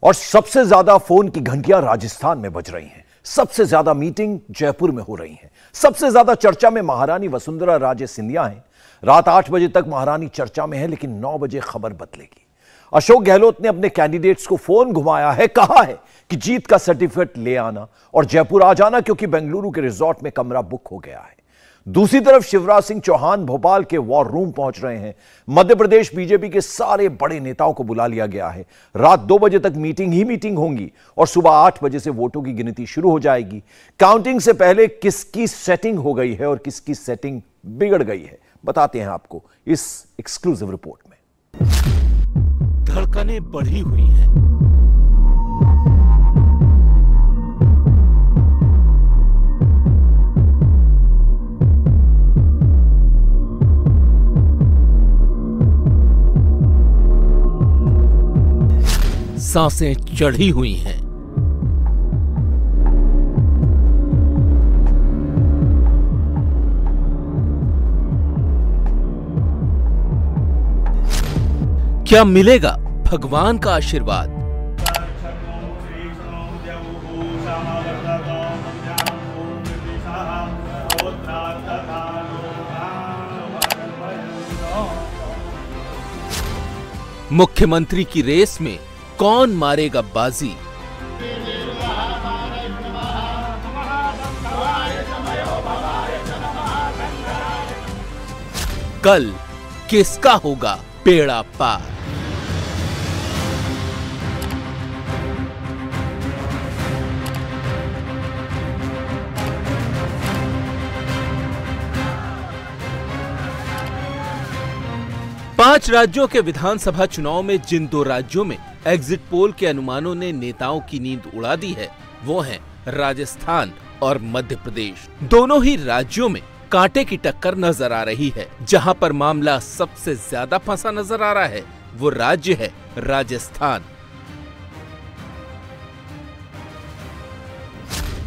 और सबसे ज्यादा फोन की घंटियां राजस्थान में बज रही हैं, सबसे ज्यादा मीटिंग जयपुर में हो रही हैं, सबसे ज्यादा चर्चा में महारानी वसुंधरा राजे सिंधिया हैं। रात 8 बजे तक महारानी चर्चा में है, लेकिन 9 बजे खबर बदलेगी। अशोक गहलोत ने अपने कैंडिडेट्स को फोन घुमाया है, कहा है कि जीत का सर्टिफिकेट ले आना और जयपुर आ जाना, क्योंकि बेंगलुरु के रिजॉर्ट में कमरा बुक हो गया है। दूसरी तरफ शिवराज सिंह चौहान भोपाल के वॉर रूम पहुंच रहे हैं। मध्य प्रदेश बीजेपी के सारे बड़े नेताओं को बुला लिया गया है। रात 2 बजे तक मीटिंग ही मीटिंग होंगी और सुबह 8 बजे से वोटों की गिनती शुरू हो जाएगी। काउंटिंग से पहले किसकी सेटिंग हो गई है और किसकी सेटिंग बिगड़ गई है, बताते हैं आपको इस एक्सक्लूसिव रिपोर्ट में। धड़कनें बढ़ी हुई हैं, सांसें चढ़ी हुई हैं। क्या मिलेगा भगवान का आशीर्वाद? मुख्यमंत्री की रेस में कौन मारेगा बाजी? कल किसका होगा बेड़ा पार? पांच राज्यों के विधानसभा चुनाव में जिन 2 राज्यों में एग्जिट पोल के अनुमानों ने नेताओं की नींद उड़ा दी है, वो हैं राजस्थान और मध्य प्रदेश। दोनों ही राज्यों में कांटे की टक्कर नजर आ रही है। जहां पर मामला सबसे ज्यादा फंसा नजर आ रहा है, वो राज्य है राजस्थान।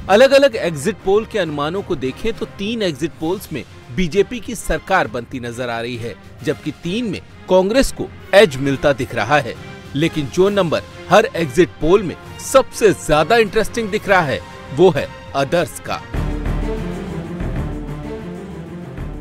अलग अलग एग्जिट पोल के अनुमानों को देखें तो 3 एग्जिट पोल्स में बीजेपी की सरकार बनती नजर आ रही है, जबकि 3 में कांग्रेस को एज मिलता दिख रहा है। लेकिन जो नंबर हर एग्जिट पोल में सबसे ज्यादा इंटरेस्टिंग दिख रहा है, वो है अदर्स का।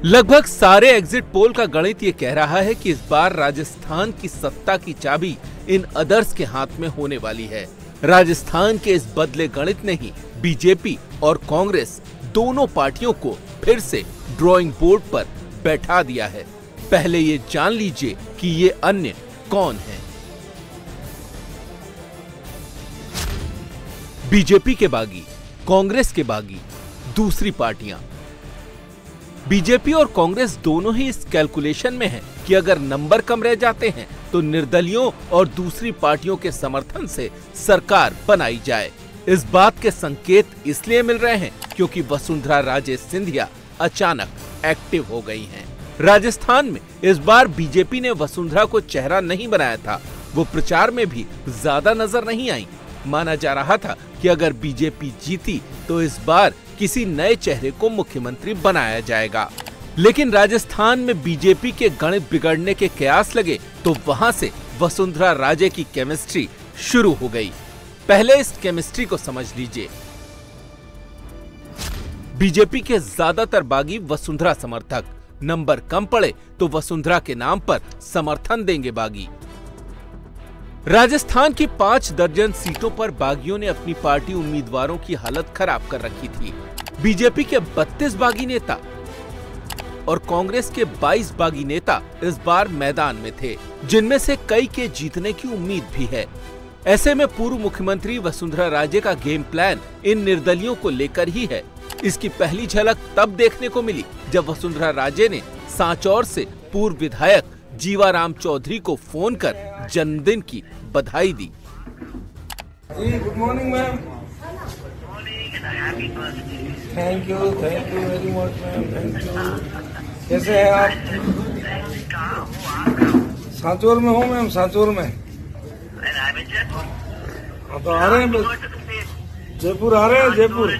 लगभग सारे एग्जिट पोल का गणित ये कह रहा है कि इस बार राजस्थान की सत्ता की चाबी इन अदर्स के हाथ में होने वाली है। राजस्थान के इस बदले गणित ने ही बीजेपी और कांग्रेस दोनों पार्टियों को फिर से ड्राइंग बोर्ड पर बैठा दिया है। पहले ये जान लीजिए कि ये अन्य कौन हैं। बीजेपी के बागी, कांग्रेस के बागी दूसरी पार्टियां। बीजेपी और कांग्रेस दोनों ही इस कैलकुलेशन में हैं कि अगर नंबर कम रह जाते हैं तो निर्दलियों और दूसरी पार्टियों के समर्थन से सरकार बनाई जाए। इस बात के संकेत इसलिए मिल रहे हैं क्योंकि वसुंधरा राजे सिंधिया अचानक एक्टिव हो गई हैं। राजस्थान में इस बार बीजेपी ने वसुंधरा को चेहरा नहीं बनाया था, वो प्रचार में भी ज्यादा नजर नहीं आई। माना जा रहा था कि अगर बीजेपी जीती तो इस बार किसी नए चेहरे को मुख्यमंत्री बनाया जाएगा। लेकिन राजस्थान में बीजेपी के गणित बिगड़ने के कयास लगे तो वहां से वसुंधरा राजे की केमिस्ट्री शुरू हो गई। पहले इस केमिस्ट्री को समझ लीजिए। बीजेपी के ज्यादातर बागी वसुंधरा समर्थक, नंबर कम पड़े तो वसुंधरा के नाम पर समर्थन देंगे बागी। राजस्थान की 5 दर्जन सीटों पर बागियों ने अपनी पार्टी उम्मीदवारों की हालत खराब कर रखी थी। बीजेपी के 32 बागी नेता और कांग्रेस के 22 बागी नेता इस बार मैदान में थे, जिनमें से कई के जीतने की उम्मीद भी है। ऐसे में पूर्व मुख्यमंत्री वसुंधरा राजे का गेम प्लान इन निर्दलियों को लेकर ही है। इसकी पहली झलक तब देखने को मिली जब वसुंधरा राजे ने सांचौर से पूर्व विधायक जीवाराम चौधरी को फोन कर जन्मदिन की बधाई दी। Good morning ma'am. Thank you very much ma'am, thank you. कैसे हैं आप? सांचौर में हूँ मैम, सांचौर में। हाँ तो आ रहे हैं, जयपुर आ रहे हैं, जयपुर।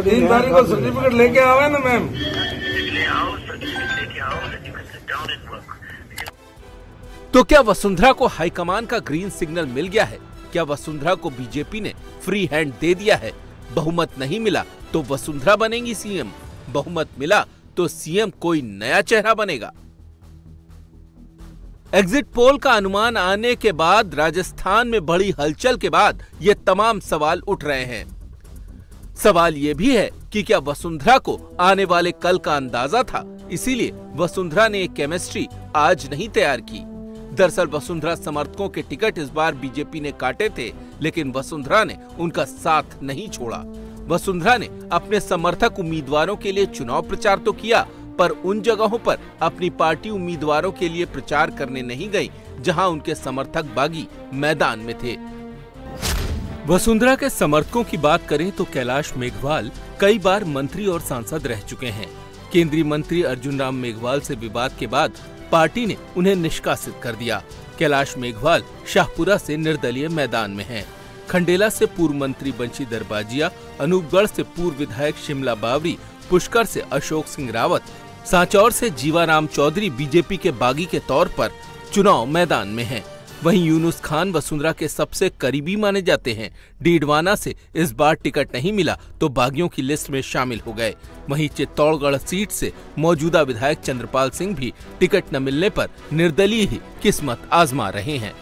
3 तारीख को सर्टिफिकेट लेके आवे ना मैम। तो क्या वसुंधरा को हाईकमान का ग्रीन सिग्नल मिल गया है? क्या वसुंधरा को बीजेपी ने फ्री हैंड दे दिया है? बहुमत नहीं मिला तो वसुंधरा बनेंगी सीएम, बहुमत मिला तो सीएम कोई नया चेहरा बनेगा। एग्जिट पोल का अनुमान आने के बाद राजस्थान में बड़ी हलचल के बाद ये तमाम सवाल उठ रहे हैं। सवाल ये भी है कि क्या वसुंधरा को आने वाले कल का अंदाजा था, इसीलिए वसुंधरा ने एक केमिस्ट्री आज नहीं तैयार की। दरअसल वसुंधरा समर्थकों के टिकट इस बार बीजेपी ने काटे थे, लेकिन वसुंधरा ने उनका साथ नहीं छोड़ा। वसुंधरा ने अपने समर्थक उम्मीदवारों के लिए चुनाव प्रचार तो किया, पर उन जगहों पर अपनी पार्टी उम्मीदवारों के लिए प्रचार करने नहीं गई जहां उनके समर्थक बागी मैदान में थे। वसुंधरा के समर्थकों की बात करें तो कैलाश मेघवाल कई बार मंत्री और सांसद रह चुके हैं। केंद्रीय मंत्री अर्जुन राम मेघवाल से विवाद के बाद पार्टी ने उन्हें निष्कासित कर दिया। कैलाश मेघवाल शाहपुरा से निर्दलीय मैदान में हैं। खंडेला से पूर्व मंत्री बंशीधर बाजिया, अनूपगढ़ से पूर्व विधायक शिमला बावरी, पुष्कर से अशोक सिंह रावत, सांचौर से जीवाराम चौधरी बीजेपी के बागी के तौर पर चुनाव मैदान में हैं। वहीं यूनुस खान वसुंधरा के सबसे करीबी माने जाते हैं। डीडवाना से इस बार टिकट नहीं मिला तो बागियों की लिस्ट में शामिल हो गए। वहीं चित्तौड़गढ़ सीट से मौजूदा विधायक चंद्रपाल सिंह भी टिकट न मिलने पर निर्दलीय ही किस्मत आजमा रहे हैं।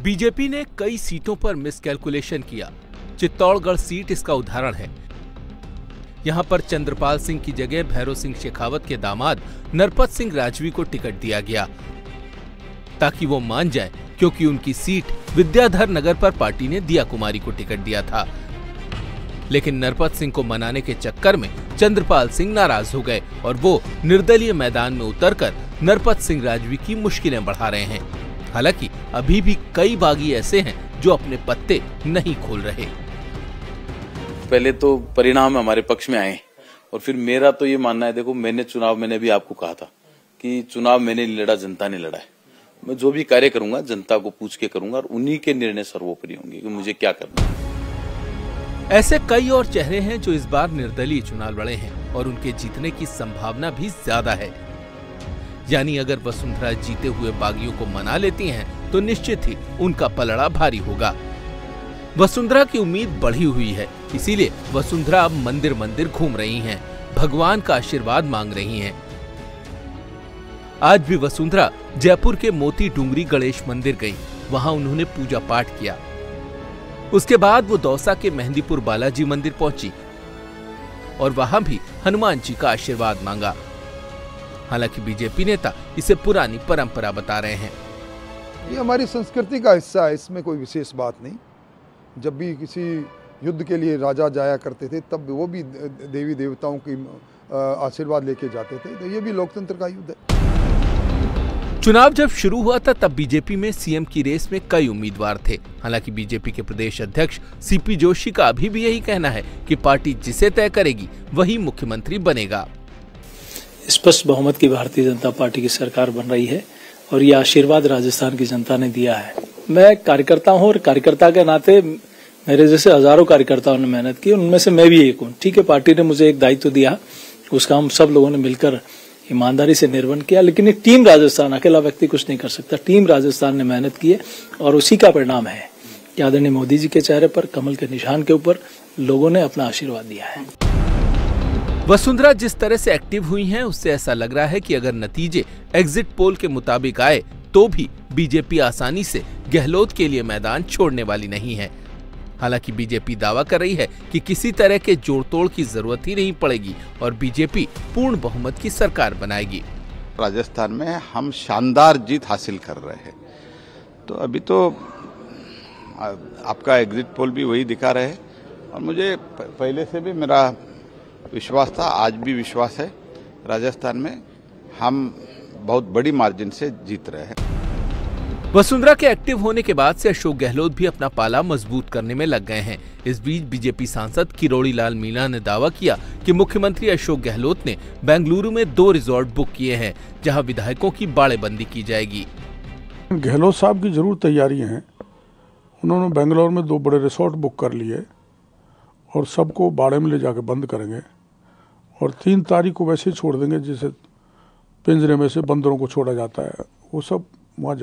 बीजेपी ने कई सीटों पर मिसकैलकुलेशन किया। चित्तौड़गढ़ सीट इसका उदाहरण है। यहां पर चंद्रपाल सिंह की जगह भैरव सिंह शेखावत के दामाद नरपत सिंह राजवी को टिकट दिया गया ताकि वो मान जाए, क्योंकि उनकी सीट विद्याधर नगर पर पार्टी ने दिया कुमारी को टिकट दिया था। लेकिन नरपत सिंह को मनाने के चक्कर में चंद्रपाल सिंह नाराज हो गए और वो निर्दलीय मैदान में उतरकर नरपत सिंह राजवी की मुश्किलें बढ़ा रहे हैं। हालांकि अभी भी कई बागी ऐसे हैं जो अपने पत्ते नहीं खोल रहे। पहले तो परिणाम हमारे पक्ष में आए और फिर मेरा तो ये मानना है, देखो मैंने भी आपको कहा था कि चुनाव मैंने नहीं लड़ा, जनता ने लड़ा है। मैं जो भी कार्य करूंगा जनता को पूछ के करूंगा और उन्हीं के निर्णय सर्वोपरि होंगे कि मुझे क्या करना है। ऐसे कई और चेहरे हैं जो इस बार निर्दलीय चुनाव लड़े हैं और उनके जीतने की संभावना भी ज्यादा है। यानी अगर वसुंधरा जीते हुए बागियों को मना लेती हैं तो निश्चित ही उनका पलड़ा भारी होगा। वसुंधरा की उम्मीद बढ़ी हुई है, इसीलिए वसुंधरा अब मंदिर मंदिर घूम रही हैं, भगवान का आशीर्वाद मांग रही हैं। आज भी वसुंधरा जयपुर के मोती डूंगरी गणेश मंदिर गई, वहां उन्होंने पूजा पाठ किया। उसके बाद वो दौसा के मेहंदीपुर बालाजी मंदिर पहुंची और वहां भी हनुमान जी का आशीर्वाद मांगा। हालांकि बीजेपी नेता इसे पुरानी परंपरा बता रहे हैं। ये हमारी संस्कृति का हिस्सा है, इसमें कोई विशेष बात नहीं। जब भी किसी युद्ध के लिए राजा जाया करते थे तब वो भी देवी देवताओं की आशीर्वाद लेके जाते थे, तो ये भी लोकतंत्र का युद्ध है। चुनाव जब शुरू हुआ था तब बीजेपी में सीएम की रेस में कई उम्मीदवार थे। हालांकि बीजेपी के प्रदेश अध्यक्ष सीपी जोशी का अभी भी यही कहना है कि पार्टी जिसे तय करेगी वही मुख्यमंत्री बनेगा। स्पष्ट बहुमत की भारतीय जनता पार्टी की सरकार बन रही है और ये आशीर्वाद राजस्थान की जनता ने दिया है। मैं कार्यकर्ता हूं और कार्यकर्ता के नाते मेरे जैसे हजारों कार्यकर्ताओं ने मेहनत की, उनमें से मैं भी एक हूं। ठीक है, पार्टी ने मुझे एक दायित्व दिया, उसका हम सब लोगों ने मिलकर ईमानदारी से निर्वहन किया। लेकिन एक टीम राजस्थान, अकेला व्यक्ति कुछ नहीं कर सकता। टीम राजस्थान ने मेहनत की है और उसी का परिणाम है कि आदरणीय मोदी जी के चेहरे पर कमल के निशान के ऊपर लोगों ने अपना आशीर्वाद दिया है। वसुंधरा जिस तरह से एक्टिव हुई हैं, उससे ऐसा लग रहा है कि अगर नतीजे एग्जिट पोल के मुताबिक आए तो भी बीजेपी आसानी से गहलोत के लिए मैदान छोड़ने वाली नहीं है। हालांकि बीजेपी दावा कर रही है कि किसी तरह के जोड़तोड़ की जरूरत ही नहीं पड़ेगी और बीजेपी पूर्ण बहुमत की सरकार बनाएगी। राजस्थान में हम शानदार जीत हासिल कर रहे हैं। तो अभी तो आपका एग्जिट पोल भी वही दिखा रहे हैं और मुझे पहले से भी मेरा विश्वास था, आज भी विश्वास है, राजस्थान में हम बहुत बड़ी मार्जिन से जीत रहे हैं। वसुंधरा के एक्टिव होने के बाद से अशोक गहलोत भी अपना पाला मजबूत करने में लग गए हैं। इस बीच बीजेपी सांसद किरोड़ी लाल मीणा ने दावा किया कि मुख्यमंत्री अशोक गहलोत ने बेंगलुरु में 2 रिजॉर्ट बुक किए हैं जहां विधायकों की बाड़ेबंदी की जाएगी। गहलोत साहब की जरूर तैयारियां हैं। उन्होंने बेंगलोर में 2 बड़े रिसोर्ट बुक कर लिए और सबको बाड़े में ले जाकर बंद करेंगे और 3 तारीख को वैसे ही छोड़ देंगे जैसे पिंजरे में से बंदरों को छोड़ा जाता है, वो सब वहाँ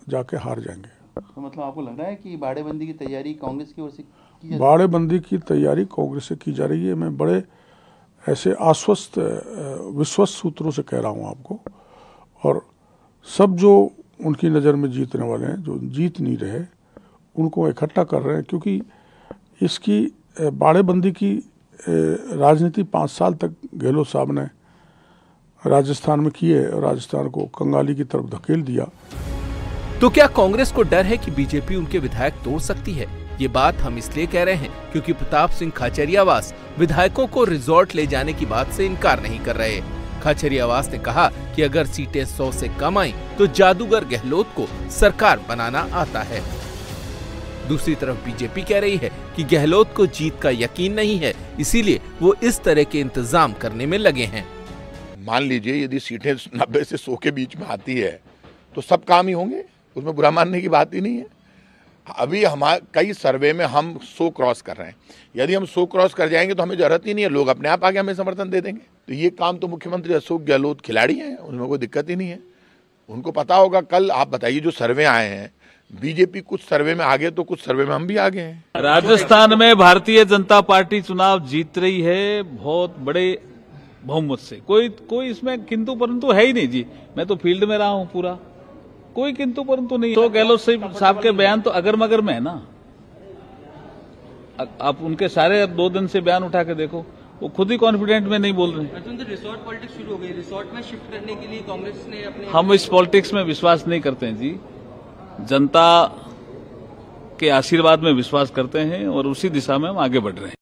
जाके हार जाएंगे। तो मतलब आपको लग रहा है कि बाड़ेबंदी की तैयारी कांग्रेस की ओर से की बाड़ेबंदी की तैयारी कांग्रेस से की जा रही है। मैं बड़े ऐसे आश्वस्त विश्वस्त सूत्रों से कह रहा हूँ आपको, और सब जो उनकी नज़र में जीतने वाले हैं, जो जीत नहीं रहे, उनको इकट्ठा कर रहे हैं, क्योंकि इसकी बाड़ेबंदी की राजनीति 5 साल तक गहलोत साहब ने राजस्थान में की है और राजस्थान को कंगाली की तरफ धकेल दिया। तो क्या कांग्रेस को डर है कि बीजेपी उनके विधायक तोड़ सकती है? ये बात हम इसलिए कह रहे हैं क्योंकि प्रताप सिंह खाचरियावास विधायकों को रिजॉर्ट ले जाने की बात से इनकार नहीं कर रहे। खाचरियावास ने कहा कि अगर सीटें 100 से कम आई तो जादूगर गहलोत को सरकार बनाना आता है। दूसरी तरफ बीजेपी कह रही है कि गहलोत को जीत का यकीन नहीं है, इसीलिए वो इस तरह के इंतजाम करने में लगे हैं। मान लीजिए यदि सीटें 90 से 100 के बीच में आती है तो सब काम ही होंगे, उसमें बुरा मानने की बात ही नहीं है। अभी हमारे कई सर्वे में हम 100 क्रॉस कर रहे हैं, यदि हम 100 क्रॉस कर जाएंगे तो हमें जरूरत ही नहीं है, लोग अपने आप आगे हमें समर्थन दे देंगे। तो ये काम तो मुख्यमंत्री अशोक गहलोत खिलाड़ी हैं, उसमें कोई दिक्कत ही नहीं है। उनको पता होगा। कल आप बताइए जो सर्वे आए हैं, बीजेपी कुछ सर्वे में आगे तो कुछ सर्वे में हम भी आगे हैं। राजस्थान में भारतीय जनता पार्टी चुनाव जीत रही है बहुत बड़े बहुमत से। कोई इसमें किंतु परंतु है ही नहीं जी। मैं तो फील्ड में रहा हूं पूरा, कोई किंतु परंतु नहीं। तो गहलोत साहब के बयान तो अगर मगर में है ना। आप उनके सारे 2 दिन से बयान उठा के देखो, वो खुद ही कॉन्फिडेंट में नहीं बोल रहे। रिसोर्ट पॉलिटिक्स शुरू हो गई, रिसोर्ट में शिफ्ट करने के लिए कांग्रेस ने अपने हम इस पॉलिटिक्स में विश्वास नहीं करते हैं जी। जनता के आशीर्वाद में विश्वास करते हैं और उसी दिशा में हम आगे बढ़ रहे हैं।